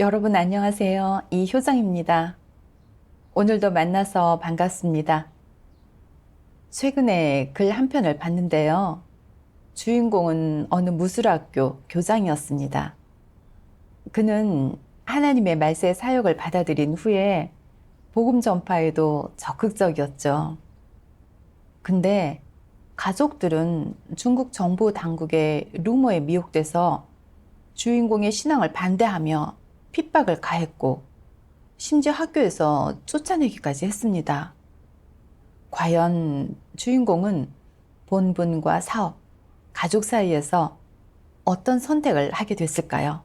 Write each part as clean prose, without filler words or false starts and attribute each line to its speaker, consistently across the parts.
Speaker 1: 여러분 안녕하세요. 이효정입니다. 오늘도 만나서 반갑습니다. 최근에 글 한 편을 봤는데요. 주인공은 어느 무술학교 교장이었습니다. 그는 하나님의 말세 사역을 받아들인 후에 복음 전파에도 적극적이었죠. 근데 가족들은 중국 정부 당국의 루머에 미혹돼서 주인공의 신앙을 반대하며 핍박을 가했고 심지어 학교에서 쫓아내기까지 했습니다. 과연 주인공은 본분과 사업, 가족 사이에서 어떤 선택을 하게 됐을까요?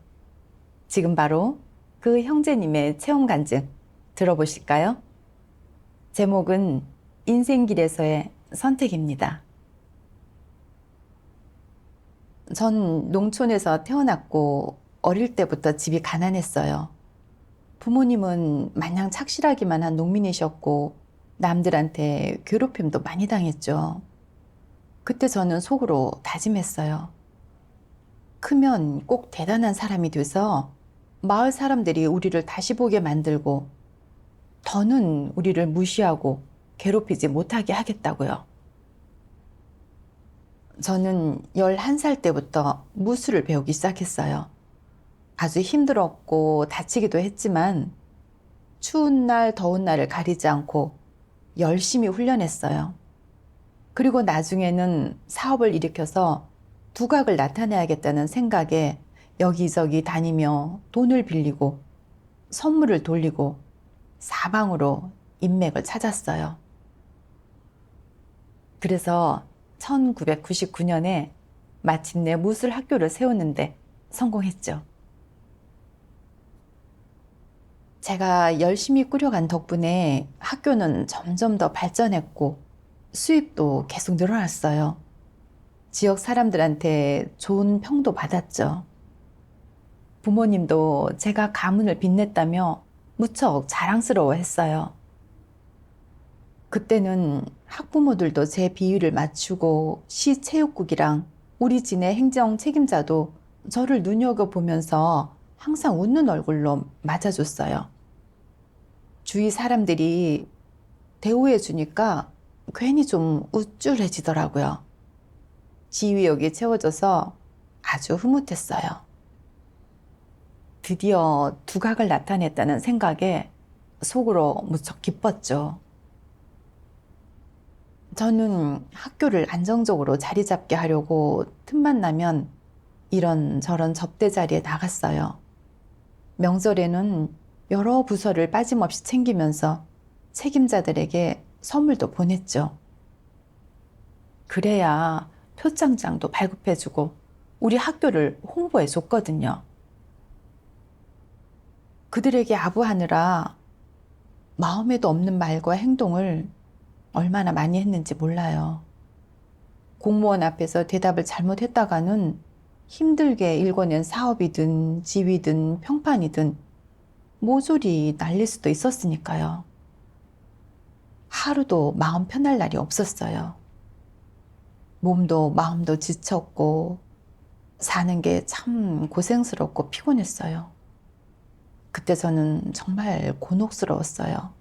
Speaker 1: 지금 바로 그 형제님의 체험 간증 들어보실까요? 제목은 인생길에서의 선택입니다. 전 농촌에서 태어났고 어릴 때부터 집이 가난했어요. 부모님은 마냥 착실하기만 한 농민이셨고 남들한테 괴롭힘도 많이 당했죠. 그때 저는 속으로 다짐했어요. 크면 꼭 대단한 사람이 돼서 마을 사람들이 우리를 다시 보게 만들고 더는 우리를 무시하고 괴롭히지 못하게 하겠다고요. 저는 11살 때부터 무술을 배우기 시작했어요. 아주 힘들었고 다치기도 했지만 추운 날, 더운 날을 가리지 않고 열심히 훈련했어요. 그리고 나중에는 사업을 일으켜서 두각을 나타내야겠다는 생각에 여기저기 다니며 돈을 빌리고 선물을 돌리고 사방으로 인맥을 찾았어요. 그래서 1999년에 마침내 무술 학교를 세웠는데 성공했죠. 제가 열심히 꾸려간 덕분에 학교는 점점 더 발전했고 수입도 계속 늘어났어요. 지역 사람들한테 좋은 평도 받았죠. 부모님도 제가 가문을 빛냈다며 무척 자랑스러워 했어요. 그때는 학부모들도 제 비위를 맞추고 시체육국이랑 우리 진의 행정 책임자도 저를 눈여겨보면서 항상 웃는 얼굴로 맞아줬어요. 주위 사람들이 대우해 주니까 괜히 좀 우쭐해지더라고요. 지휘역이 채워져서 아주 흐뭇했어요. 드디어 두각을 나타냈다는 생각에 속으로 무척 기뻤죠. 저는 학교를 안정적으로 자리 잡게 하려고 틈만 나면 이런저런 접대 자리에 나갔어요. 명절에는 여러 부서를 빠짐없이 챙기면서 책임자들에게 선물도 보냈죠. 그래야 표창장도 발급해주고 우리 학교를 홍보해줬거든요. 그들에게 아부하느라 마음에도 없는 말과 행동을 얼마나 많이 했는지 몰라요. 공무원 앞에서 대답을 잘못했다가는 힘들게 일궈낸 사업이든 지위든 평판이든 모조리 날릴 수도 있었으니까요. 하루도 마음 편할 날이 없었어요. 몸도 마음도 지쳤고 사는 게 참 고생스럽고 피곤했어요. 그때 저는 정말 곤혹스러웠어요.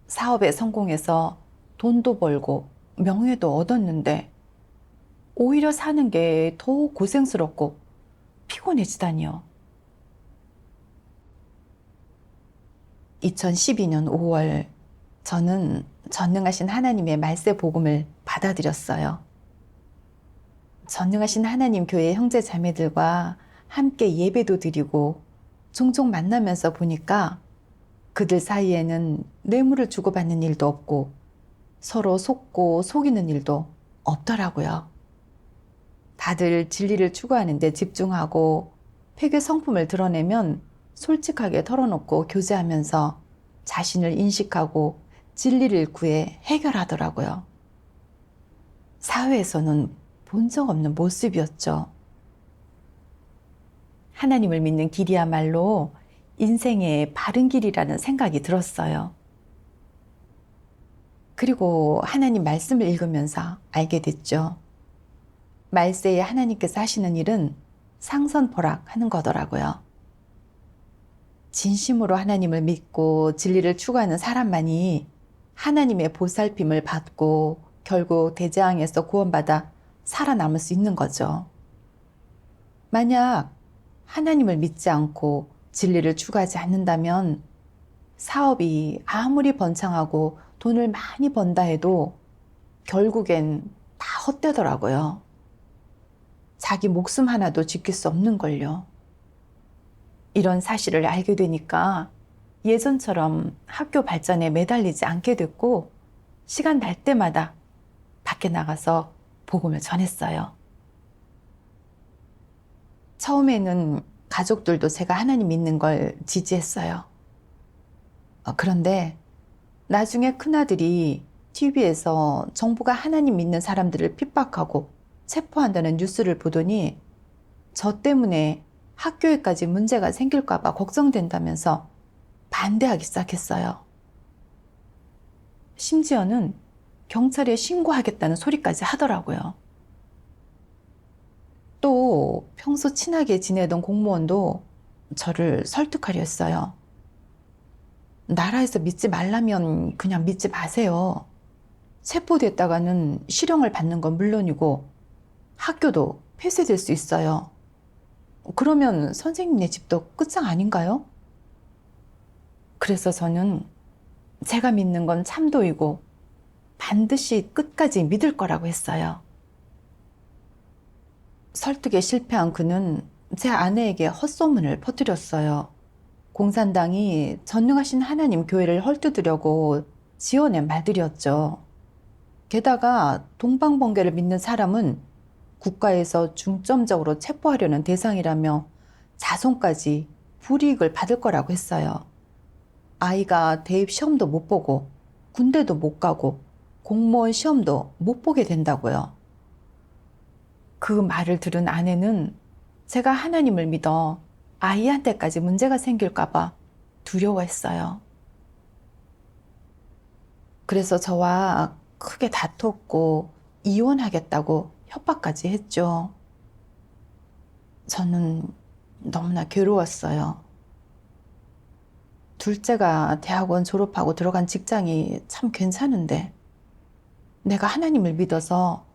Speaker 1: 사업에 성공해서 돈도 벌고 명예도 얻었는데 오히려 사는 게 더 고생스럽고 피곤해지다니요. 2012년 5월 저는 전능하신 하나님의 말세 복음을 받아들였어요. 전능하신 하나님 교회 형제 자매들과 함께 예배도 드리고 종종 만나면서 보니까 그들 사이에는 뇌물을 주고받는 일도 없고 서로 속고 속이는 일도 없더라고요. 다들 진리를 추구하는 데 집중하고 폐교 성품을 드러내면 솔직하게 털어놓고 교제하면서 자신을 인식하고 진리를 구해 해결하더라고요. 사회에서는 본 적 없는 모습이었죠. 하나님을 믿는 길이야말로 인생의 바른 길이라는 생각이 들었어요. 그리고 하나님 말씀을 읽으면서 알게 됐죠. 말세에 하나님께서 하시는 일은 상선포락하는 거더라고요. 진심으로 하나님을 믿고 진리를 추구하는 사람만이 하나님의 보살핌을 받고 결국 대재앙에서 구원받아 살아남을 수 있는 거죠. 만약 하나님을 믿지 않고 진리를 추구하지 않는다면 사업이 아무리 번창하고 돈을 많이 번다 해도 결국엔 다 헛되더라고요. 자기 목숨 하나도 지킬 수 없는 걸요. 이런 사실을 알게 되니까 예전처럼 학교 발전에 매달리지 않게 됐고 시간 날 때마다 밖에 나가서 복음을 전했어요. 처음에는 가족들도 제가 하나님 믿는 걸 지지했어요. 그런데 나중에 큰아들이 TV에서 정부가 하나님 믿는 사람들을 핍박하고 체포한다는 뉴스를 보더니 저 때문에 학교에까지 문제가 생길까 봐 걱정된다면서 반대하기 시작했어요. 심지어는 경찰에 신고하겠다는 소리까지 하더라고요. 또 평소 친하게 지내던 공무원도 저를 설득하려 했어요. 나라에서 믿지 말라면 그냥 믿지 마세요. 체포됐다가는 실형을 받는 건 물론이고 학교도 폐쇄될 수 있어요. 그러면 선생님네 집도 끝장 아닌가요? 그래서 저는 제가 믿는 건 참도이고 반드시 끝까지 믿을 거라고 했어요. 설득에 실패한 그는 제 아내에게 헛소문을 퍼뜨렸어요. 공산당이 전능하신 하나님 교회를 헐뜯으려고 지어낸 말들이었죠. 게다가 동방번개를 믿는 사람은 국가에서 중점적으로 체포하려는 대상이라며 자손까지 불이익을 받을 거라고 했어요. 아이가 대입 시험도 못 보고 군대도 못 가고 공무원 시험도 못 보게 된다고요. 그 말을 들은 아내는 제가 하나님을 믿어 아이한테까지 문제가 생길까 봐 두려워했어요. 그래서 저와 크게 다퉜고 이혼하겠다고 협박까지 했죠. 저는 너무나 괴로웠어요. 둘째가 대학원 졸업하고 들어간 직장이 참 괜찮은데 내가 하나님을 믿어서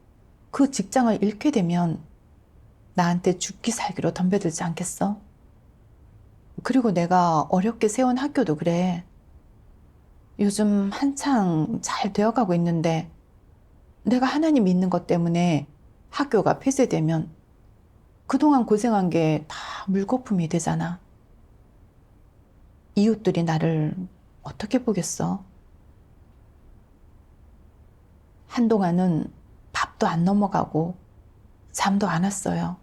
Speaker 1: 그 직장을 잃게 되면 나한테 죽기 살기로 덤벼들지 않겠어? 그리고 내가 어렵게 세운 학교도 그래. 요즘 한창 잘 되어가고 있는데 내가 하나님 믿는 것 때문에 학교가 폐쇄되면 그동안 고생한 게 다 물거품이 되잖아. 이웃들이 나를 어떻게 보겠어? 한동안은 밥도 안 넘어가고 잠도 안 왔어요.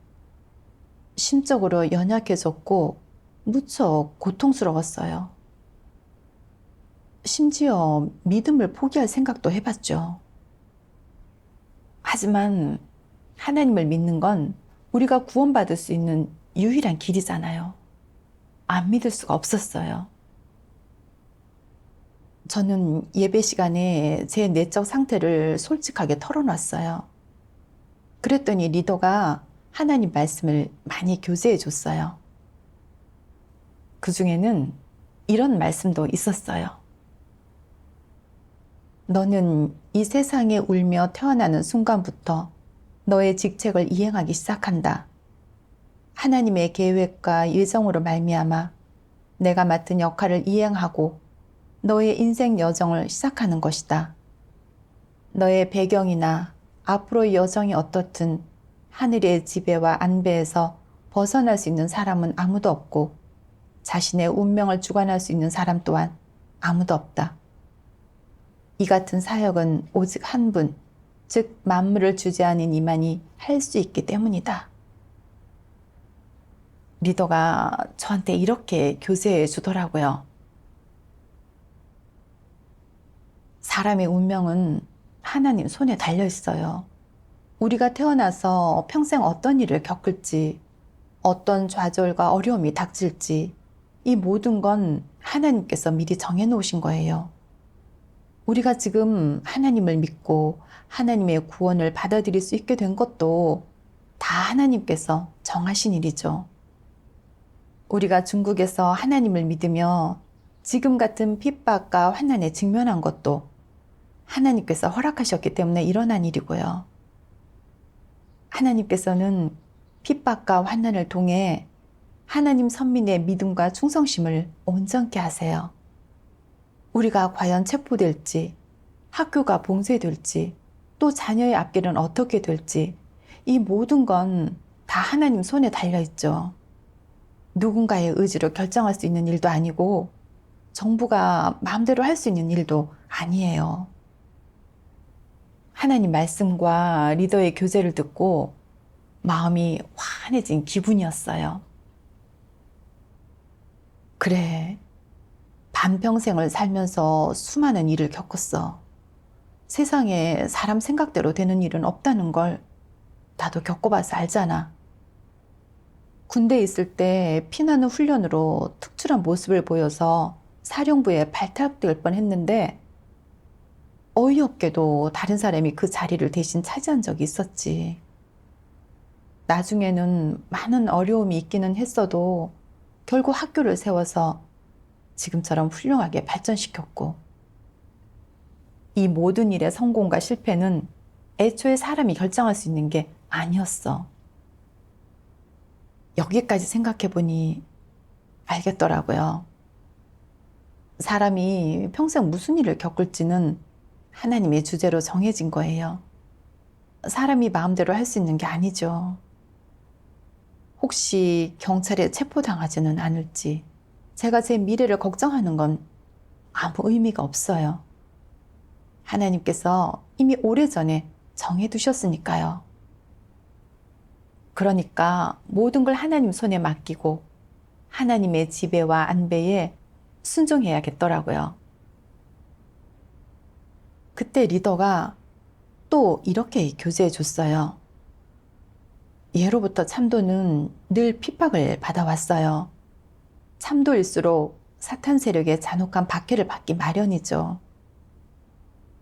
Speaker 1: 심적으로 연약해졌고 무척 고통스러웠어요. 심지어 믿음을 포기할 생각도 해봤죠. 하지만 하나님을 믿는 건 우리가 구원받을 수 있는 유일한 길이잖아요. 안 믿을 수가 없었어요. 저는 예배 시간에 제 내적 상태를 솔직하게 털어놨어요. 그랬더니 리더가 하나님 말씀을 많이 교제해 줬어요. 그 중에는 이런 말씀도 있었어요. 너는 이 세상에 울며 태어나는 순간부터 너의 직책을 이행하기 시작한다. 하나님의 계획과 예정으로 말미암아 내가 맡은 역할을 이행하고 너의 인생 여정을 시작하는 것이다. 너의 배경이나 앞으로의 여정이 어떻든 하늘의 지배와 안배에서 벗어날 수 있는 사람은 아무도 없고 자신의 운명을 주관할 수 있는 사람 또한 아무도 없다. 이 같은 사역은 오직 한 분, 즉 만물을 주재하는 이만이 할 수 있기 때문이다. 리더가 저한테 이렇게 교제해 주더라고요. 사람의 운명은 하나님 손에 달려 있어요. 우리가 태어나서 평생 어떤 일을 겪을지, 어떤 좌절과 어려움이 닥칠지, 이 모든 건 하나님께서 미리 정해놓으신 거예요. 우리가 지금 하나님을 믿고 하나님의 구원을 받아들일 수 있게 된 것도 다 하나님께서 정하신 일이죠. 우리가 중국에서 하나님을 믿으며 지금 같은 핍박과 환난에 직면한 것도 하나님께서 허락하셨기 때문에 일어난 일이고요. 하나님께서는 핍박과 환난을 통해 하나님 선민의 믿음과 충성심을 온전케 하세요. 우리가 과연 체포될지, 학교가 봉쇄될지, 또 자녀의 앞길은 어떻게 될지, 이 모든 건 다 하나님 손에 달려있죠. 누군가의 의지로 결정할 수 있는 일도 아니고 정부가 마음대로 할 수 있는 일도 아니에요. 하나님 말씀과 리더의 교제를 듣고 마음이 환해진 기분이었어요. 그래, 반평생을 살면서 수많은 일을 겪었어. 세상에 사람 생각대로 되는 일은 없다는 걸 나도 겪어봐서 알잖아. 군대에 있을 때 피나는 훈련으로 특출한 모습을 보여서 사령부에 발탁될 뻔했는데 어이없게도 다른 사람이 그 자리를 대신 차지한 적이 있었지. 나중에는 많은 어려움이 있기는 했어도 결국 학교를 세워서 지금처럼 훌륭하게 발전시켰고, 이 모든 일의 성공과 실패는 애초에 사람이 결정할 수 있는 게 아니었어. 여기까지 생각해보니 알겠더라고요. 사람이 평생 무슨 일을 겪을지는 하나님의 주제로 정해진 거예요. 사람이 마음대로 할 수 있는 게 아니죠. 혹시 경찰에 체포당하지는 않을지, 제가 제 미래를 걱정하는 건 아무 의미가 없어요. 하나님께서 이미 오래전에 정해두셨으니까요. 그러니까 모든 걸 하나님 손에 맡기고 하나님의 지배와 안배에 순종해야겠더라고요. 그때 리더가 또 이렇게 교제해 줬어요. 예로부터 참도는 늘 핍박을 받아왔어요. 참도일수록 사탄 세력의 잔혹한 박해를 받기 마련이죠.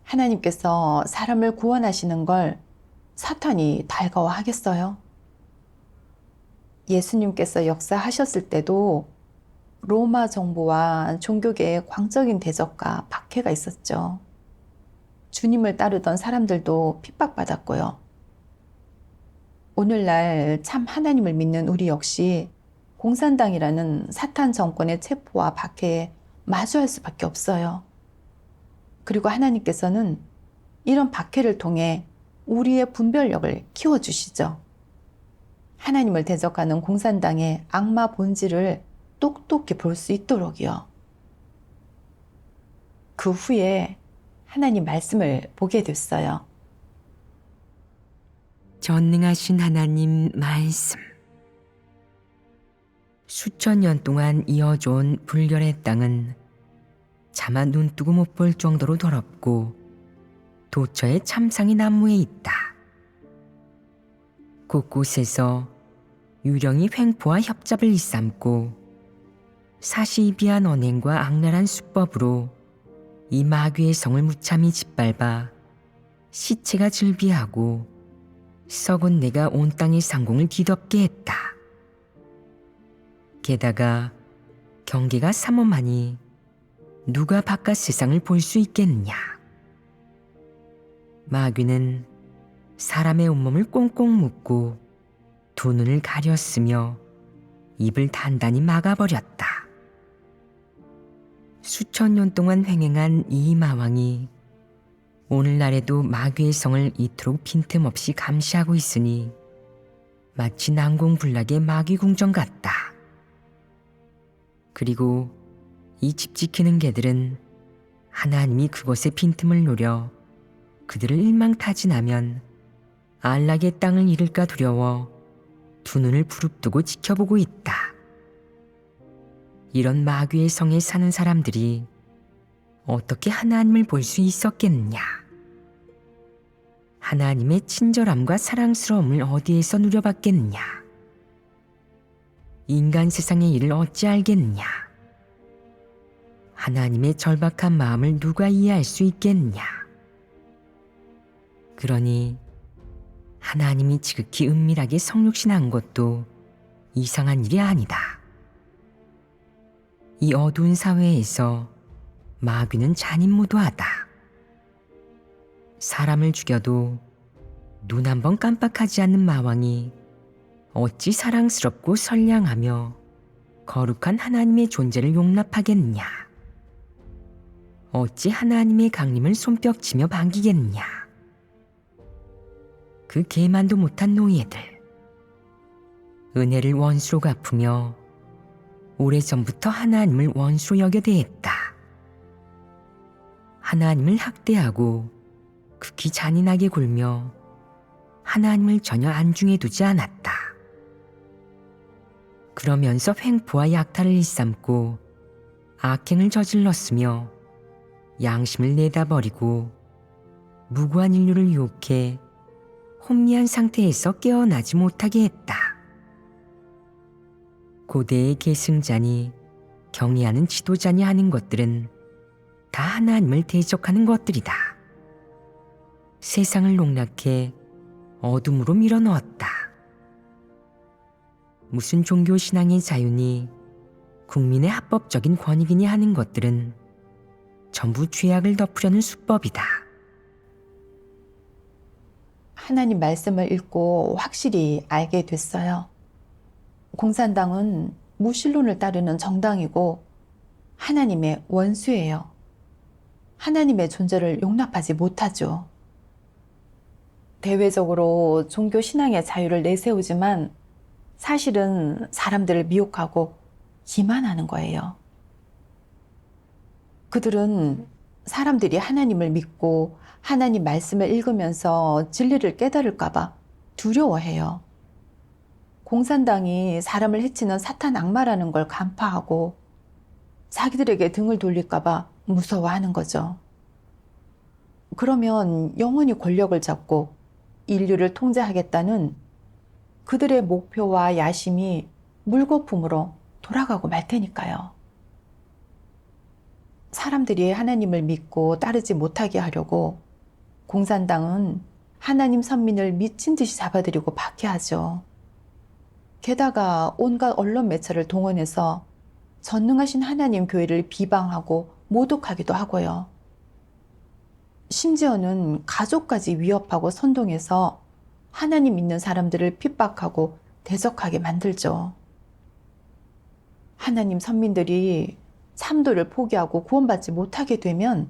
Speaker 1: 하나님께서 사람을 구원하시는 걸 사탄이 달가워하겠어요? 예수님께서 역사하셨을 때도 로마 정부와 종교계의 광적인 대적과 박해가 있었죠. 주님을 따르던 사람들도 핍박받았고요. 오늘날 참 하나님을 믿는 우리 역시 공산당이라는 사탄 정권의 체포와 박해에 마주할 수밖에 없어요. 그리고 하나님께서는 이런 박해를 통해 우리의 분별력을 키워주시죠. 하나님을 대적하는 공산당의 악마 본질을 똑똑히 볼 수 있도록이요. 그 후에 하나님 말씀을 보게 됐어요.
Speaker 2: 전능하신 하나님 말씀. 수천 년 동안 이어져온 불결의 땅은 차마 눈뜨고 못 볼 정도로 더럽고 도처에 참상이 난무해 있다. 곳곳에서 유령이 횡포와 협잡을 일삼고 사시비한 언행과 악랄한 수법으로 이 마귀의 성을 무참히 짓밟아 시체가 즐비하고 썩은 내가 온 땅의 상공을 뒤덮게 했다. 게다가 경계가 삼엄하니 누가 바깥 세상을 볼 수 있겠느냐. 마귀는 사람의 온몸을 꽁꽁 묶고 두 눈을 가렸으며 입을 단단히 막아버렸다. 수천 년 동안 횡행한 이 마왕이 오늘날에도 마귀의 성을 이토록 빈틈없이 감시하고 있으니 마치 난공불락의 마귀 궁정 같다. 그리고 이 집 지키는 개들은 하나님이 그곳의 빈틈을 노려 그들을 일망타진하면 안락의 땅을 잃을까 두려워 두 눈을 부릅뜨고 지켜보고 있다. 이런 마귀의 성에 사는 사람들이 어떻게 하나님을 볼 수 있었겠느냐. 하나님의 친절함과 사랑스러움을 어디에서 누려봤겠느냐. 인간 세상의 일을 어찌 알겠느냐. 하나님의 절박한 마음을 누가 이해할 수 있겠느냐. 그러니 하나님이 지극히 은밀하게 성육신한 것도 이상한 일이 아니다. 이 어두운 사회에서 마귀는 잔인무도하다. 사람을 죽여도 눈 한 번 깜빡하지 않는 마왕이 어찌 사랑스럽고 선량하며 거룩한 하나님의 존재를 용납하겠느냐? 어찌 하나님의 강림을 손뼉치며 반기겠느냐? 그 계만도 못한 노예들, 은혜를 원수로 갚으며 오래전부터 하나님을 원수로 여겨 대했다. 하나님을 학대하고 극히 잔인하게 굴며 하나님을 전혀 안중에 두지 않았다. 그러면서 횡포와 약탈을 일삼고 악행을 저질렀으며 양심을 내다버리고 무고한 인류를 유혹해 혼미한 상태에서 깨어나지 못하게 했다. 고대의 계승자니 경외하는 지도자니 하는 것들은 다 하나님을 대적하는 것들이다. 세상을 농락해 어둠으로 밀어넣었다. 무슨 종교신앙의 자유니 국민의 합법적인 권익이니 하는 것들은 전부 죄악을 덮으려는 수법이다.
Speaker 1: 하나님 말씀을 읽고 확실히 알게 됐어요. 공산당은 무신론을 따르는 정당이고 하나님의 원수예요. 하나님의 존재를 용납하지 못하죠. 대외적으로 종교 신앙의 자유를 내세우지만 사실은 사람들을 미혹하고 기만하는 거예요. 그들은 사람들이 하나님을 믿고 하나님 말씀을 읽으면서 진리를 깨달을까봐 두려워해요. 공산당이 사람을 해치는 사탄 악마라는 걸 간파하고 자기들에게 등을 돌릴까봐 무서워하는 거죠. 그러면 영원히 권력을 잡고 인류를 통제하겠다는 그들의 목표와 야심이 물거품으로 돌아가고 말 테니까요. 사람들이 하나님을 믿고 따르지 못하게 하려고 공산당은 하나님 선민을 미친 듯이 잡아들이고 박해하죠. 게다가 온갖 언론 매체를 동원해서 전능하신 하나님 교회를 비방하고 모독하기도 하고요. 심지어는 가족까지 위협하고 선동해서 하나님 믿는 사람들을 핍박하고 대적하게 만들죠. 하나님 선민들이 참도를 포기하고 구원받지 못하게 되면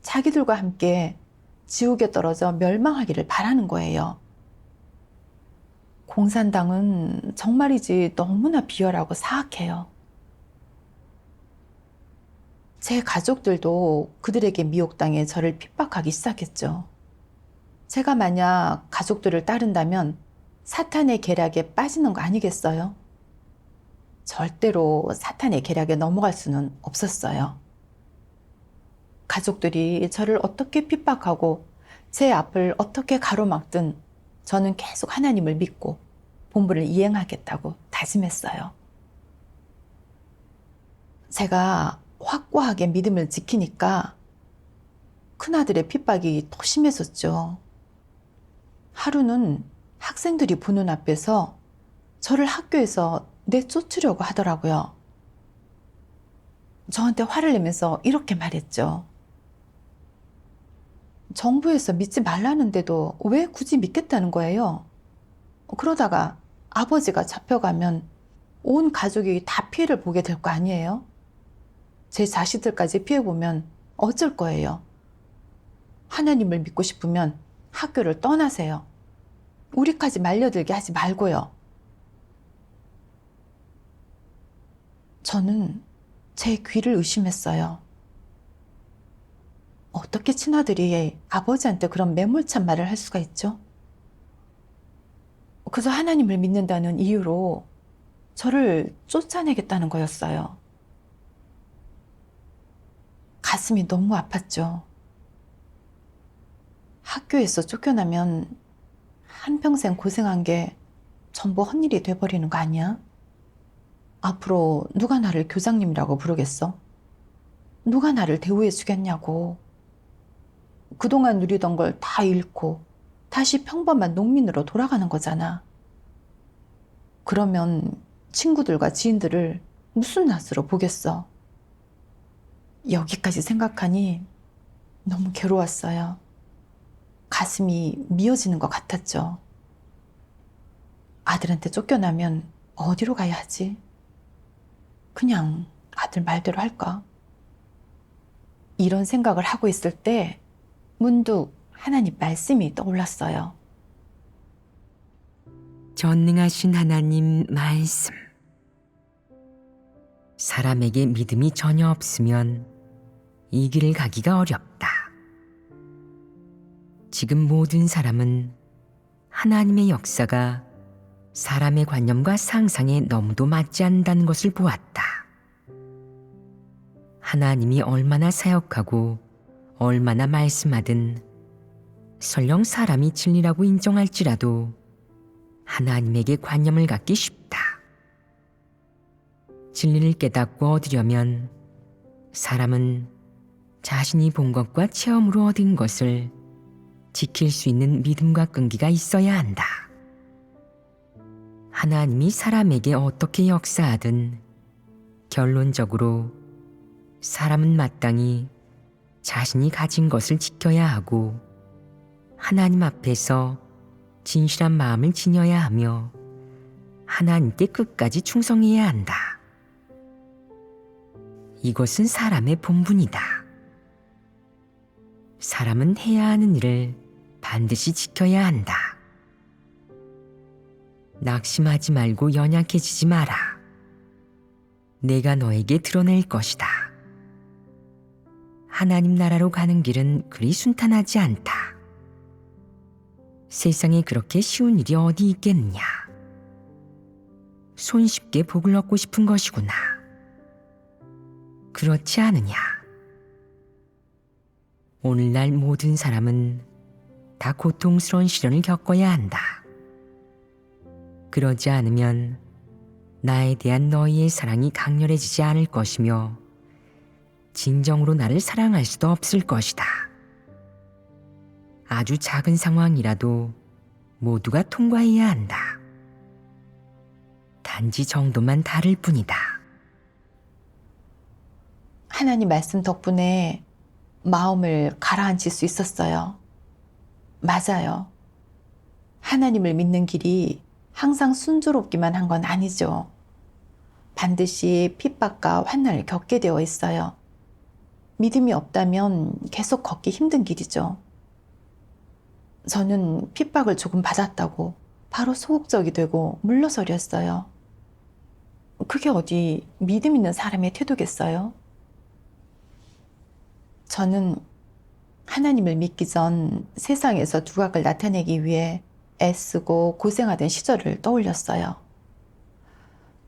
Speaker 1: 자기들과 함께 지옥에 떨어져 멸망하기를 바라는 거예요. 공산당은 정말이지 너무나 비열하고 사악해요. 제 가족들도 그들에게 미혹당해 저를 핍박하기 시작했죠. 제가 만약 가족들을 따른다면 사탄의 계략에 빠지는 거 아니겠어요? 절대로 사탄의 계략에 넘어갈 수는 없었어요. 가족들이 저를 어떻게 핍박하고 제 앞을 어떻게 가로막든 저는 계속 하나님을 믿고 본분을 이행하겠다고 다짐했어요. 제가 확고하게 믿음을 지키니까 큰아들의 핍박이 더 심해졌죠. 하루는 학생들이 보는 앞에서 저를 학교에서 내쫓으려고 하더라고요. 저한테 화를 내면서 이렇게 말했죠. 정부에서 믿지 말라는데도 왜 굳이 믿겠다는 거예요? 그러다가 아버지가 잡혀가면 온 가족이 다 피해를 보게 될 거 아니에요? 제 자식들까지 피해보면 어쩔 거예요? 하나님을 믿고 싶으면 학교를 떠나세요. 우리까지 말려들게 하지 말고요. 저는 제 귀를 의심했어요. 어떻게 친아들이 아버지한테 그런 매몰찬 말을 할 수가 있죠? 그저 하나님을 믿는다는 이유로 저를 쫓아내겠다는 거였어요. 가슴이 너무 아팠죠. 학교에서 쫓겨나면 한평생 고생한 게 전부 헛일이 돼버리는 거 아니야? 앞으로 누가 나를 교장님이라고 부르겠어? 누가 나를 대우해 주겠냐고. 그동안 누리던 걸 다 잃고 다시 평범한 농민으로 돌아가는 거잖아. 그러면 친구들과 지인들을 무슨 낯으로 보겠어. 여기까지 생각하니 너무 괴로웠어요. 가슴이 미어지는 것 같았죠. 아들한테 쫓겨나면 어디로 가야 하지? 그냥 아들 말대로 할까? 이런 생각을 하고 있을 때 문득 하나님 말씀이 떠올랐어요.
Speaker 2: 전능하신 하나님 말씀. 사람에게 믿음이 전혀 없으면 이 길을 가기가 어렵다. 지금 모든 사람은 하나님의 역사가 사람의 관념과 상상에 너무도 맞지 않는다는 것을 보았다. 하나님이 얼마나 사역하고 얼마나 말씀하든 설령 사람이 진리라고 인정할지라도 하나님에게 관념을 갖기 쉽다. 진리를 깨닫고 얻으려면 사람은 자신이 본 것과 체험으로 얻은 것을 지킬 수 있는 믿음과 끈기가 있어야 한다. 하나님이 사람에게 어떻게 역사하든 결론적으로 사람은 마땅히 자신이 가진 것을 지켜야 하고 하나님 앞에서 진실한 마음을 지녀야 하며 하나님께 끝까지 충성해야 한다. 이것은 사람의 본분이다. 사람은 해야 하는 일을 반드시 지켜야 한다. 낙심하지 말고 연약해지지 마라. 내가 너에게 드러낼 것이다. 하나님 나라로 가는 길은 그리 순탄하지 않다. 세상에 그렇게 쉬운 일이 어디 있겠느냐. 손쉽게 복을 얻고 싶은 것이구나. 그렇지 않으냐. 오늘날 모든 사람은 다 고통스러운 시련을 겪어야 한다. 그러지 않으면 나에 대한 너희의 사랑이 강렬해지지 않을 것이며 진정으로 나를 사랑할 수도 없을 것이다. 아주 작은 상황이라도 모두가 통과해야 한다. 단지 정도만 다를 뿐이다.
Speaker 1: 하나님 말씀 덕분에 마음을 가라앉힐 수 있었어요. 맞아요. 하나님을 믿는 길이 항상 순조롭기만 한 건 아니죠. 반드시 핍박과 환난을 겪게 되어 있어요. 믿음이 없다면 계속 걷기 힘든 길이죠. 저는 핍박을 조금 받았다고 바로 소극적이 되고 물러서렸어요. 그게 어디 믿음 있는 사람의 태도겠어요? 저는 하나님을 믿기 전 세상에서 두각을 나타내기 위해 애쓰고 고생하던 시절을 떠올렸어요.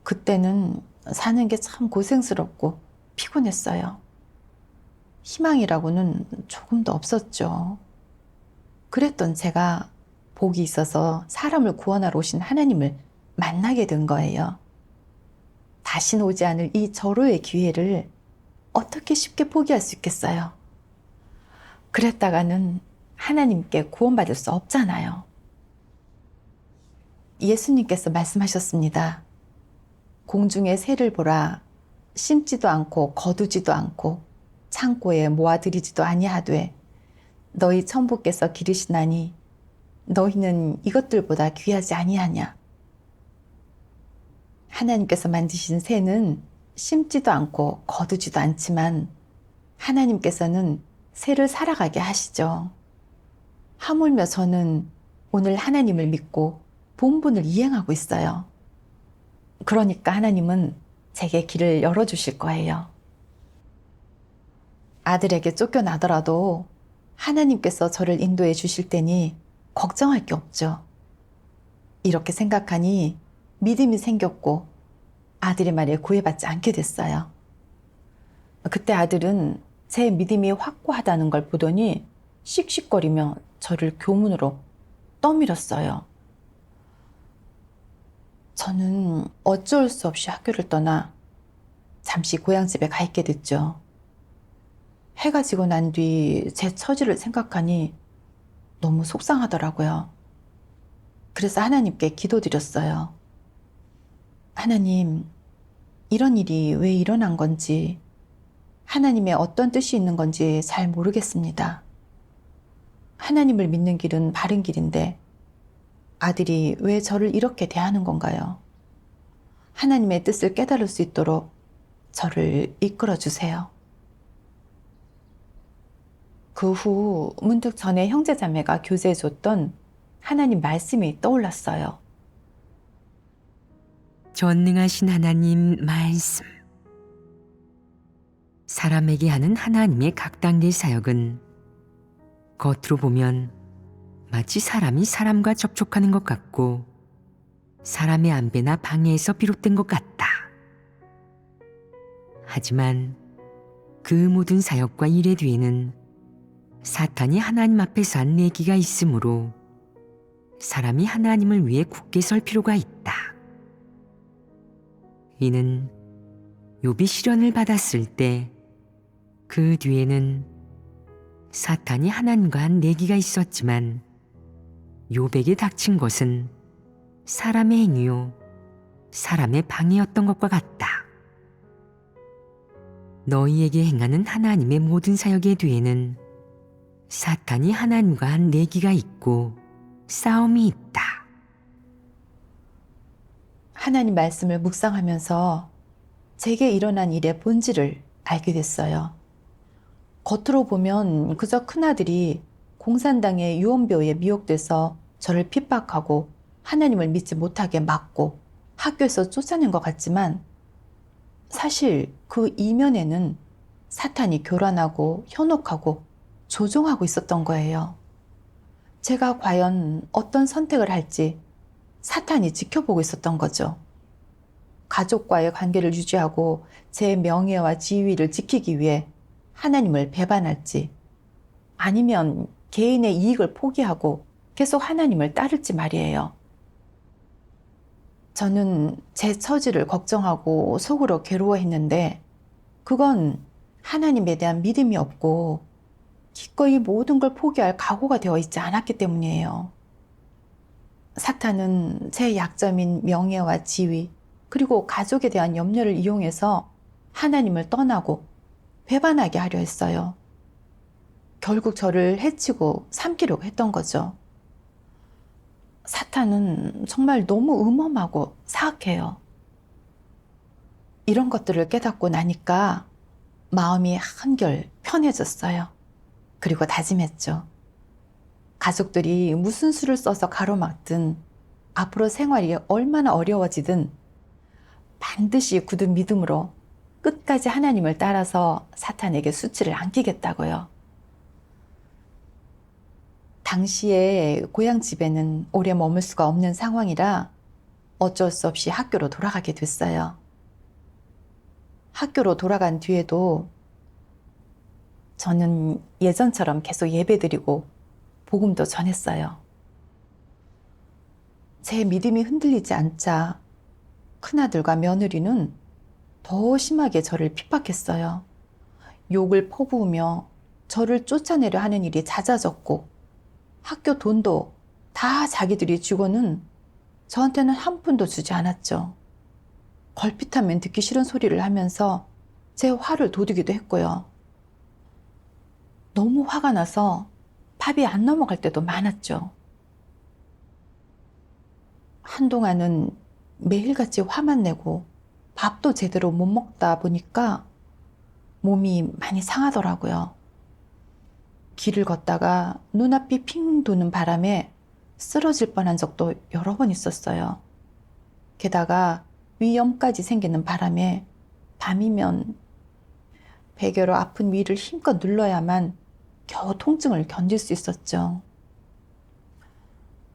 Speaker 1: 그때는 사는 게 참 고생스럽고 피곤했어요. 희망이라고는 조금도 없었죠. 그랬던 제가 복이 있어서 사람을 구원하러 오신 하나님을 만나게 된 거예요. 다신 오지 않을 이 절호의 기회를 어떻게 쉽게 포기할 수 있겠어요? 그랬다가는 하나님께 구원받을 수 없잖아요. 예수님께서 말씀하셨습니다. 공중의 새를 보라. 심지도 않고 거두지도 않고 창고에 모아들이지도 아니하되 너희 천부께서 기르시나니 너희는 이것들보다 귀하지 아니하냐. 하나님께서 만드신 새는 심지도 않고 거두지도 않지만 하나님께서는 새를 살아가게 하시죠. 하물며 저는 오늘 하나님을 믿고 본분을 이행하고 있어요. 그러니까 하나님은 제게 길을 열어주실 거예요. 아들에게 쫓겨나더라도 하나님께서 저를 인도해 주실 테니 걱정할 게 없죠. 이렇게 생각하니 믿음이 생겼고 아들의 말에 구애받지 않게 됐어요. 그때 아들은 제 믿음이 확고하다는 걸 보더니 씩씩거리며 저를 교문으로 떠밀었어요. 저는 어쩔 수 없이 학교를 떠나 잠시 고향집에 가 있게 됐죠. 해가 지고 난 뒤 제 처지를 생각하니 너무 속상하더라고요. 그래서 하나님께 기도드렸어요. 하나님, 이런 일이 왜 일어난 건지, 하나님의 어떤 뜻이 있는 건지 잘 모르겠습니다. 하나님을 믿는 길은 바른 길인데 아들이 왜 저를 이렇게 대하는 건가요? 하나님의 뜻을 깨달을 수 있도록 저를 이끌어 주세요. 그 후 문득 전에 형제자매가 교제해 줬던 하나님 말씀이 떠올랐어요.
Speaker 2: 전능하신 하나님 말씀. 사람에게 하는 하나님의 각 단계 사역은 겉으로 보면 마치 사람이 사람과 접촉하는 것 같고 사람의 안배나 방해에서 비롯된 것 같다. 하지만 그 모든 사역과 일의 뒤에는 사탄이 하나님 앞에서 한 내기가 있으므로 사람이 하나님을 위해 굳게 설 필요가 있다. 이는 욥이 시련을 받았을 때 그 뒤에는 사탄이 하나님과 한 내기가 있었지만 욥에게 닥친 것은 사람의 행위요 사람의 방해였던 것과 같다. 너희에게 행하는 하나님의 모든 사역의 뒤에는 사탄이 하나님과 한 내기가 있고 싸움이 있다.
Speaker 1: 하나님 말씀을 묵상하면서 제게 일어난 일의 본질을 알게 됐어요. 겉으로 보면 그저 큰아들이 공산당의 유언비어에 미혹돼서 저를 핍박하고 하나님을 믿지 못하게 막고 학교에서 쫓아낸 것 같지만 사실 그 이면에는 사탄이 교란하고 현혹하고 조종하고 있었던 거예요. 제가 과연 어떤 선택을 할지 사탄이 지켜보고 있었던 거죠. 가족과의 관계를 유지하고 제 명예와 지위를 지키기 위해 하나님을 배반할지 아니면 개인의 이익을 포기하고 계속 하나님을 따를지 말이에요. 저는 제 처지를 걱정하고 속으로 괴로워했는데 그건 하나님에 대한 믿음이 없고 기꺼이 모든 걸 포기할 각오가 되어 있지 않았기 때문이에요. 사탄은 제 약점인 명예와 지위 그리고 가족에 대한 염려를 이용해서 하나님을 떠나고 배반하게 하려 했어요. 결국 저를 해치고 삼키려고 했던 거죠. 사탄은 정말 너무 음험하고 사악해요. 이런 것들을 깨닫고 나니까 마음이 한결 편해졌어요. 그리고 다짐했죠. 가족들이 무슨 수를 써서 가로막든 앞으로 생활이 얼마나 어려워지든 반드시 굳은 믿음으로 끝까지 하나님을 따라서 사탄에게 수치를 안기겠다고요. 당시에 고향 집에는 오래 머물 수가 없는 상황이라 어쩔 수 없이 학교로 돌아가게 됐어요. 학교로 돌아간 뒤에도 저는 예전처럼 계속 예배드리고 복음도 전했어요. 제 믿음이 흔들리지 않자 큰아들과 며느리는 더 심하게 저를 핍박했어요. 욕을 퍼부으며 저를 쫓아내려 하는 일이 잦아졌고 학교 돈도 다 자기들이 주고는 저한테는 한 푼도 주지 않았죠. 걸핏하면 듣기 싫은 소리를 하면서 제 화를 돋우기도 했고요. 너무 화가 나서 밥이 안 넘어갈 때도 많았죠. 한동안은 매일같이 화만 내고 밥도 제대로 못 먹다 보니까 몸이 많이 상하더라고요. 길을 걷다가 눈앞이 핑 도는 바람에 쓰러질 뻔한 적도 여러 번 있었어요. 게다가 위염까지 생기는 바람에 밤이면 베개로 아픈 위를 힘껏 눌러야만 겨우 통증을 견딜 수 있었죠.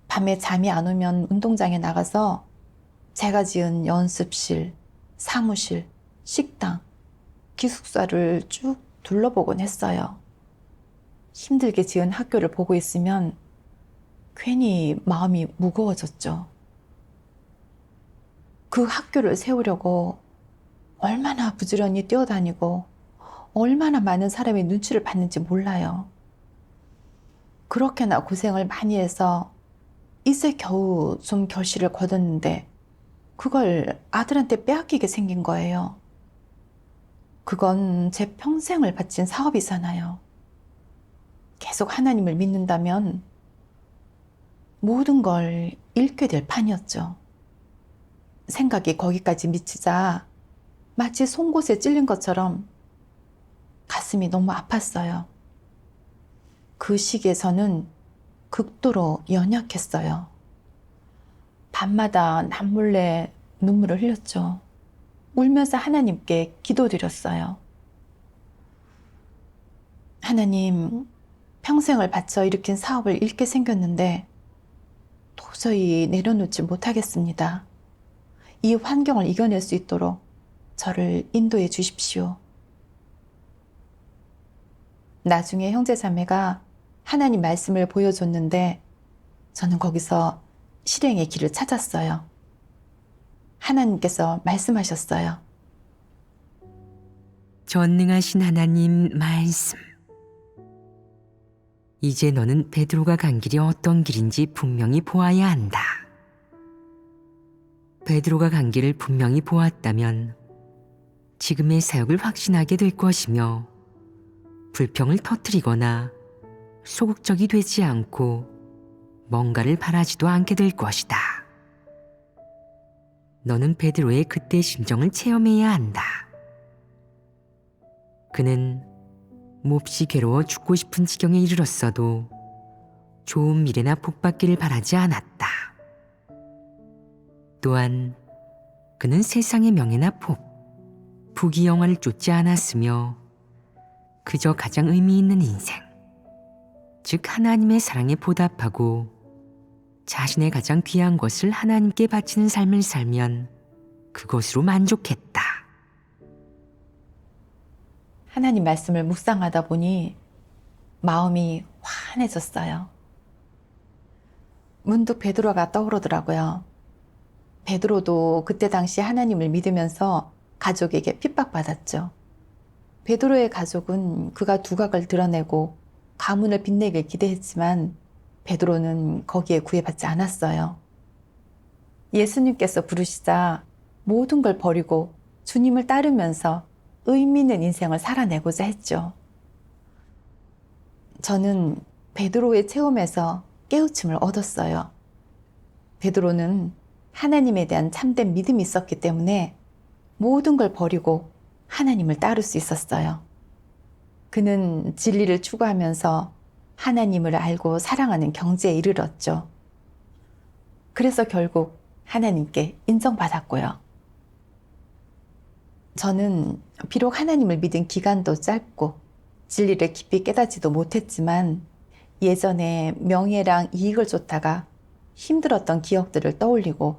Speaker 1: 밤에 잠이 안 오면 운동장에 나가서 제가 지은 연습실, 사무실, 식당, 기숙사를 쭉 둘러보곤 했어요. 힘들게 지은 학교를 보고 있으면 괜히 마음이 무거워졌죠. 그 학교를 세우려고 얼마나 부지런히 뛰어다니고 얼마나 많은 사람의 눈치를 받는지 몰라요. 그렇게나 고생을 많이 해서 이제 겨우 좀 결실을 거뒀는데 그걸 아들한테 빼앗기게 생긴 거예요. 그건 제 평생을 바친 사업이잖아요. 계속 하나님을 믿는다면 모든 걸 잃게 될 판이었죠. 생각이 거기까지 미치자 마치 송곳에 찔린 것처럼 가슴이 너무 아팠어요. 그 시기에서는 극도로 연약했어요. 밤마다 남몰래 눈물을 흘렸죠. 울면서 하나님께 기도드렸어요. 하나님, 평생을 바쳐 일으킨 사업을 잃게 생겼는데 도저히 내려놓지 못하겠습니다. 이 환경을 이겨낼 수 있도록 저를 인도해 주십시오. 나중에 형제자매가 하나님 말씀을 보여줬는데 저는 거기서 실행의 길을 찾았어요. 하나님께서 말씀하셨어요.
Speaker 2: 전능하신 하나님 말씀. 이제 너는 베드로가 간 길이 어떤 길인지 분명히 보아야 한다. 베드로가 간 길을 분명히 보았다면 지금의 사역을 확신하게 될 것이며 불평을 터뜨리거나 소극적이 되지 않고 뭔가를 바라지도 않게 될 것이다. 너는 베드로의 그때의 심정을 체험해야 한다. 그는 몹시 괴로워 죽고 싶은 지경에 이르렀어도 좋은 미래나 복받기를 바라지 않았다. 또한 그는 세상의 명예나 복, 부귀영화를 쫓지 않았으며 그저 가장 의미 있는 인생, 즉 하나님의 사랑에 보답하고 자신의 가장 귀한 것을 하나님께 바치는 삶을 살면 그것으로 만족했다.
Speaker 1: 하나님 말씀을 묵상하다 보니 마음이 환해졌어요. 문득 베드로가 떠오르더라고요. 베드로도 그때 당시 하나님을 믿으면서 가족에게 핍박받았죠. 베드로의 가족은 그가 두각을 드러내고 가문을 빛내길 기대했지만 베드로는 거기에 구애받지 않았어요. 예수님께서 부르시자 모든 걸 버리고 주님을 따르면서 의미 있는 인생을 살아내고자 했죠. 저는 베드로의 체험에서 깨우침을 얻었어요. 베드로는 하나님에 대한 참된 믿음이 있었기 때문에 모든 걸 버리고 하나님을 따를 수 있었어요. 그는 진리를 추구하면서 하나님을 알고 사랑하는 경지에 이르렀죠. 그래서 결국 하나님께 인정받았고요. 저는 비록 하나님을 믿은 기간도 짧고 진리를 깊이 깨닫지도 못했지만 예전에 명예랑 이익을 쫓다가 힘들었던 기억들을 떠올리고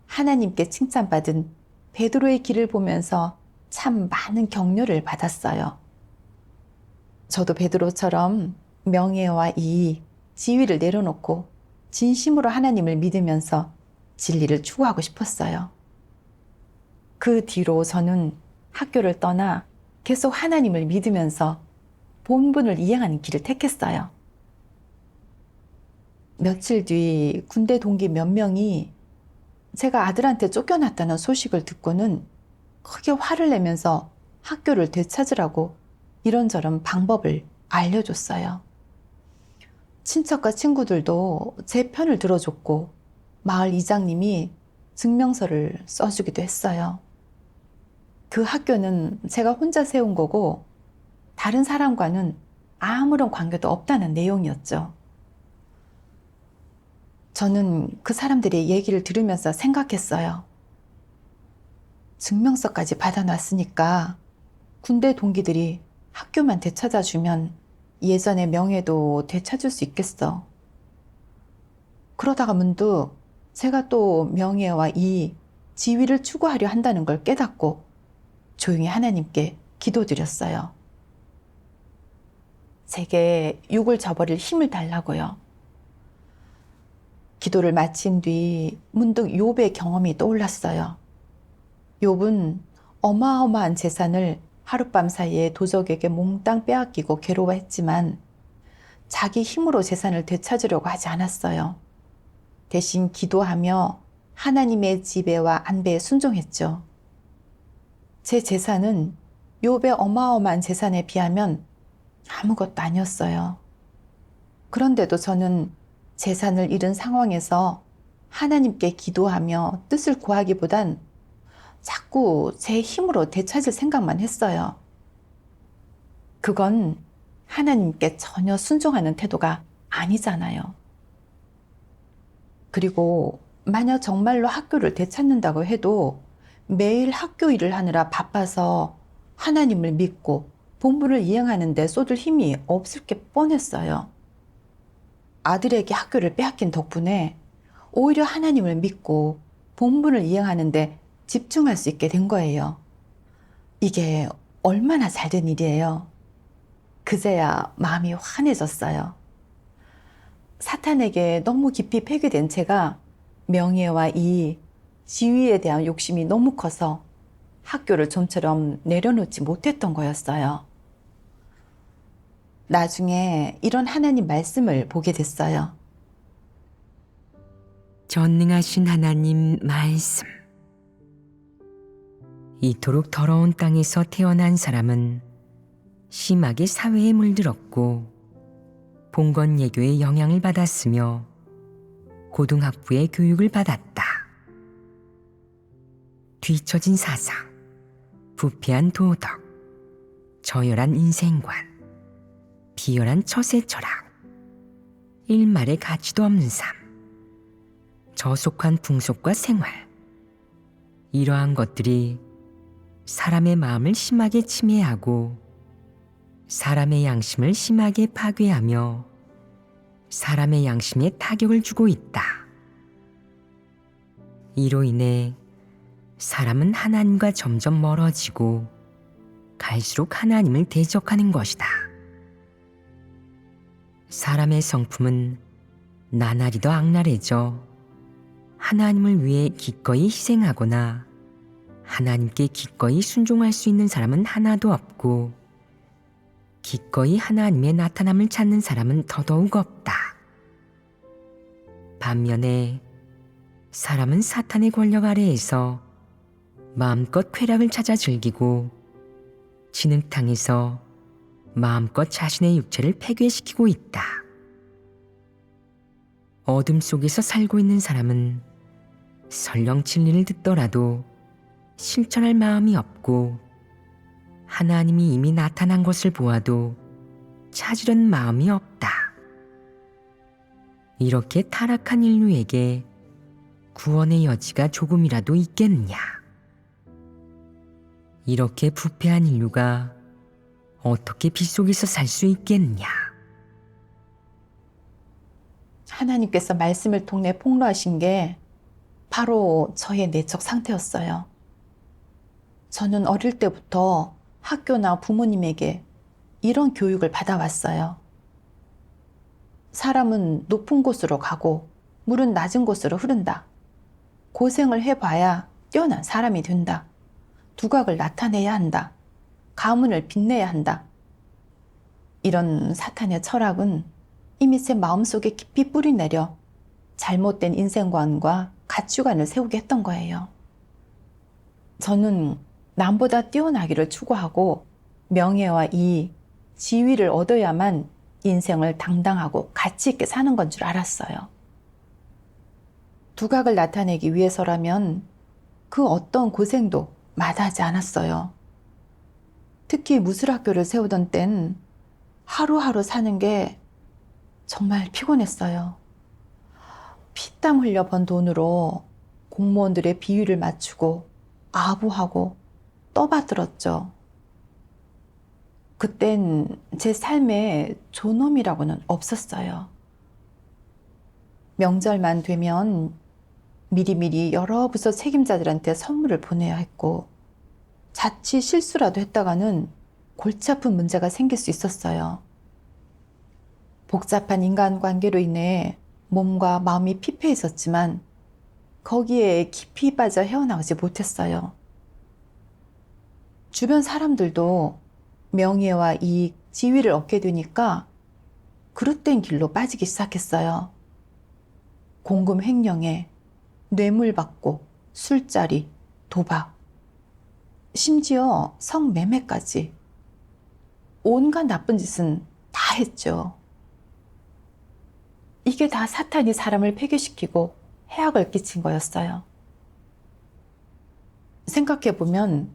Speaker 1: 하나님께 칭찬받은 베드로의 길을 보면서 참 많은 격려를 받았어요. 저도 베드로처럼 명예와 이익, 지위를 내려놓고 진심으로 하나님을 믿으면서 진리를 추구하고 싶었어요. 그 뒤로 저는 학교를 떠나 계속 하나님을 믿으면서 본분을 이행하는 길을 택했어요. 며칠 뒤 군대 동기 몇 명이 제가 아들한테 쫓겨났다는 소식을 듣고는 크게 화를 내면서 학교를 되찾으라고 이런저런 방법을 알려줬어요. 친척과 친구들도 제 편을 들어줬고 마을 이장님이 증명서를 써주기도 했어요. 그 학교는 제가 혼자 세운 거고 다른 사람과는 아무런 관계도 없다는 내용이었죠. 저는 그 사람들의 얘기를 들으면서 생각했어요. 증명서까지 받아놨으니까 군대 동기들이 학교만 되찾아주면 예전의 명예도 되찾을 수 있겠어. 그러다가 문득 제가 또 명예와 이익, 지위를 추구하려 한다는 걸 깨닫고 조용히 하나님께 기도드렸어요. 제게 육을 저버릴 힘을 달라고요. 기도를 마친 뒤 문득 욥의 경험이 떠올랐어요. 욥은 어마어마한 재산을 하룻밤 사이에 도적에게 몽땅 빼앗기고 괴로워했지만 자기 힘으로 재산을 되찾으려고 하지 않았어요. 대신 기도하며 하나님의 지배와 안배에 순종했죠. 제 재산은 욥의 어마어마한 재산에 비하면 아무것도 아니었어요. 그런데도 저는 재산을 잃은 상황에서 하나님께 기도하며 뜻을 구하기보단 자꾸 제 힘으로 되찾을 생각만 했어요. 그건 하나님께 전혀 순종하는 태도가 아니잖아요. 그리고 만약 정말로 학교를 되찾는다고 해도 매일 학교 일을 하느라 바빠서 하나님을 믿고 본분을 이행하는 데 쏟을 힘이 없을 게 뻔했어요. 아들에게 학교를 빼앗긴 덕분에 오히려 하나님을 믿고 본분을 이행하는 데 집중할 수 있게 된 거예요. 이게 얼마나 잘된 일이에요. 그제야 마음이 환해졌어요. 사탄에게 너무 깊이 폐기된 제가 명예와 이익, 지위에 대한 욕심이 너무 커서 학교를 좀처럼 내려놓지 못했던 거였어요. 나중에 이런 하나님 말씀을 보게 됐어요.
Speaker 2: 전능하신 하나님 말씀. 이토록 더러운 땅에서 태어난 사람은 심하게 사회에 물들었고 봉건예교의 영향을 받았으며 고등학부의 교육을 받았다. 뒤처진 사상, 부패한 도덕, 저열한 인생관, 비열한 처세 철학, 일말의 가치도 없는 삶, 저속한 풍속과 생활, 이러한 것들이 사람의 마음을 심하게 침해하고 사람의 양심을 심하게 파괴하며 사람의 양심에 타격을 주고 있다. 이로 인해 사람은 하나님과 점점 멀어지고 갈수록 하나님을 대적하는 것이다. 사람의 성품은 나날이 더 악랄해져 하나님을 위해 기꺼이 희생하거나 하나님께 기꺼이 순종할 수 있는 사람은 하나도 없고 기꺼이 하나님의 나타남을 찾는 사람은 더더욱 없다. 반면에 사람은 사탄의 권력 아래에서 마음껏 쾌락을 찾아 즐기고 진흙탕에서 마음껏 자신의 육체를 폐괴시키고 있다. 어둠 속에서 살고 있는 사람은 설령 진리를 듣더라도 실천할 마음이 없고 하나님이 이미 나타난 것을 보아도 찾으려는 마음이 없다. 이렇게 타락한 인류에게 구원의 여지가 조금이라도 있겠느냐? 이렇게 부패한 인류가 어떻게 빛 속에서 살 수 있겠느냐?
Speaker 1: 하나님께서 말씀을 통해 폭로하신 게 바로 저의 내적 상태였어요. 저는 어릴 때부터 학교나 부모님에게 이런 교육을 받아왔어요. 사람은 높은 곳으로 가고 물은 낮은 곳으로 흐른다. 고생을 해봐야 뛰어난 사람이 된다. 두각을 나타내야 한다. 가문을 빛내야 한다. 이런 사탄의 철학은 이미 제 마음속에 깊이 뿌리내려 잘못된 인생관과 가치관을 세우게 했던 거예요. 저는 남보다 뛰어나기를 추구하고 명예와 이익, 지위를 얻어야만 인생을 당당하고 가치 있게 사는 건 줄 알았어요. 두각을 나타내기 위해서라면 그 어떤 고생도 마다하지 않았어요. 특히 무술학교를 세우던 땐 하루하루 사는 게 정말 피곤했어요. 피땀 흘려 번 돈으로 공무원들의 비위를 맞추고 아부하고 떠받들었죠. 그땐 제 삶에 존엄이라고는 없었어요. 명절만 되면 미리미리 여러 부서 책임자들한테 선물을 보내야 했고 자칫 실수라도 했다가는 골치 아픈 문제가 생길 수 있었어요. 복잡한 인간관계로 인해 몸과 마음이 피폐해졌지만 거기에 깊이 빠져 헤어나오지 못했어요. 주변 사람들도 명예와 이익, 지위를 얻게 되니까 그릇된 길로 빠지기 시작했어요. 공금 횡령에 뇌물받고, 술자리, 도박, 심지어 성매매까지 온갖 나쁜 짓은 다 했죠. 이게 다 사탄이 사람을 폐기시키고 해악을 끼친 거였어요. 생각해보면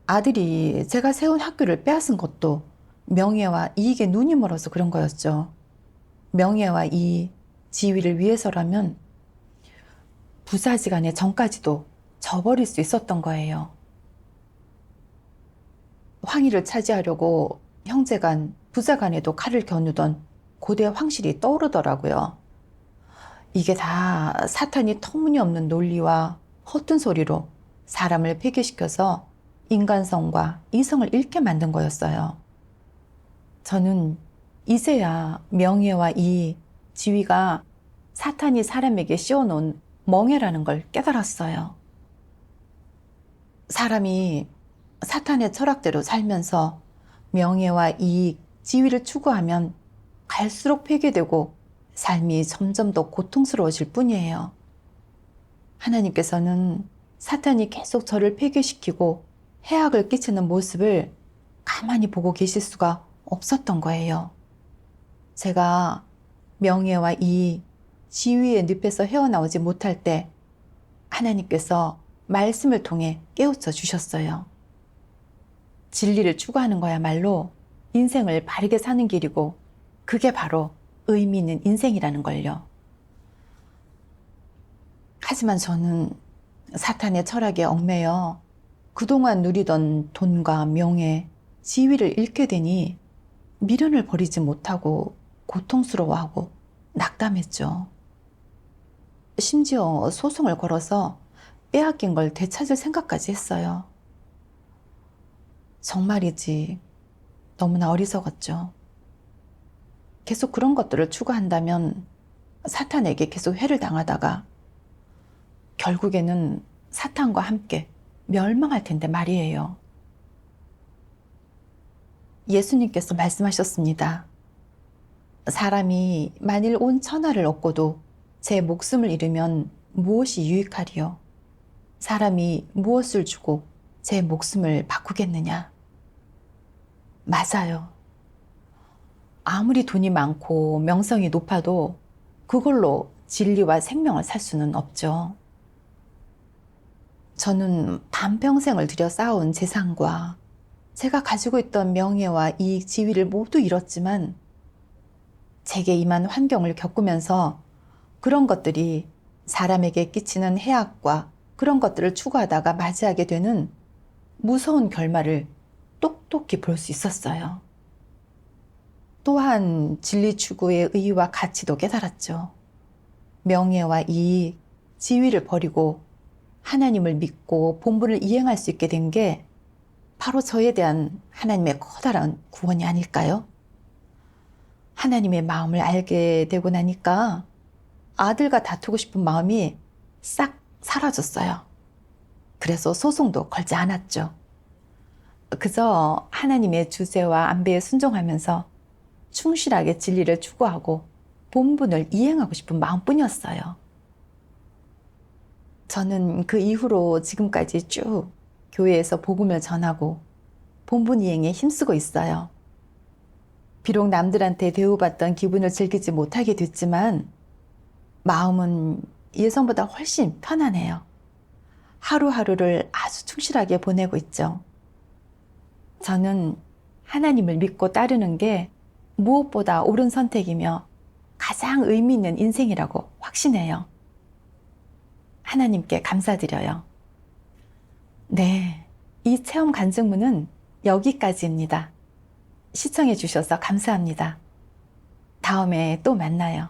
Speaker 1: 아들이 제가 세운 학교를 빼앗은 것도 명예와 이익에 눈이 멀어서 그런 거였죠. 명예와 이익, 지위를 위해서라면 부사지간의 정까지도 저버릴 수 있었던 거예요. 황희를 차지하려고 형제간, 부자간에도 칼을 겨누던 고대 황실이 떠오르더라고요. 이게 다 사탄이 터무니없는 논리와 허튼 소리로 사람을 폐기시켜서 인간성과 이성을 잃게 만든 거였어요. 저는 이제야 명예와 이익, 지위가 사탄이 사람에게 씌워놓은 멍해라는 걸 깨달았어요. 사람이 사탄의 철학대로 살면서 명예와 이익, 지위를 추구하면 갈수록 폐기되고 삶이 점점 더 고통스러워질 뿐이에요. 하나님께서는 사탄이 계속 저를 폐기시키고 해악을 끼치는 모습을 가만히 보고 계실 수가 없었던 거예요. 제가 명예와 이익, 지위의 늪에서 헤어나오지 못할 때 하나님께서 말씀을 통해 깨우쳐 주셨어요. 진리를 추구하는 거야말로 인생을 바르게 사는 길이고 그게 바로 의미 있는 인생이라는 걸요. 하지만 저는 사탄의 철학에 얽매여 그동안 누리던 돈과 명예, 지위를 잃게 되니 미련을 버리지 못하고 고통스러워하고 낙담했죠. 심지어 소송을 걸어서 빼앗긴 걸 되찾을 생각까지 했어요. 정말이지 너무나 어리석었죠. 계속 그런 것들을 추구한다면 사탄에게 계속 회를 당하다가 결국에는 사탄과 함께 멸망할 텐데 말이에요. 예수님께서 말씀하셨습니다. 사람이 만일 온 천하를 얻고도 제 목숨을 잃으면 무엇이 유익하리요? 사람이 무엇을 주고 제 목숨을 바꾸겠느냐? 맞아요. 아무리 돈이 많고 명성이 높아도 그걸로 진리와 생명을 살 수는 없죠. 저는 반평생을 들여 쌓아온 재산과 제가 가지고 있던 명예와 이익, 지위를 모두 잃었지만 제게 임한 환경을 겪으면서 그런 것들이 사람에게 끼치는 해악과 그런 것들을 추구하다가 맞이하게 되는 무서운 결말을 똑똑히 볼 수 있었어요. 또한 진리 추구의 의의와 가치도 깨달았죠. 명예와 이익, 지위를 버리고 하나님을 믿고 본분을 이행할 수 있게 된 게 바로 저에 대한 하나님의 커다란 구원이 아닐까요? 하나님의 마음을 알게 되고 나니까 아들과 다투고 싶은 마음이 싹 사라졌어요. 그래서 소송도 걸지 않았죠. 그저 하나님의 주제와 안배에 순종하면서 충실하게 진리를 추구하고 본분을 이행하고 싶은 마음뿐이었어요. 저는 그 이후로 지금까지 쭉 교회에서 복음을 전하고 본분 이행에 힘쓰고 있어요. 비록 남들한테 대우받던 기분을 즐기지 못하게 됐지만 마음은 예전보다 훨씬 편안해요. 하루하루를 아주 충실하게 보내고 있죠. 저는 하나님을 믿고 따르는 게 무엇보다 옳은 선택이며 가장 의미 있는 인생이라고 확신해요. 하나님께 감사드려요. 네, 이 체험 간증문은 여기까지입니다. 시청해 주셔서 감사합니다. 다음에 또 만나요.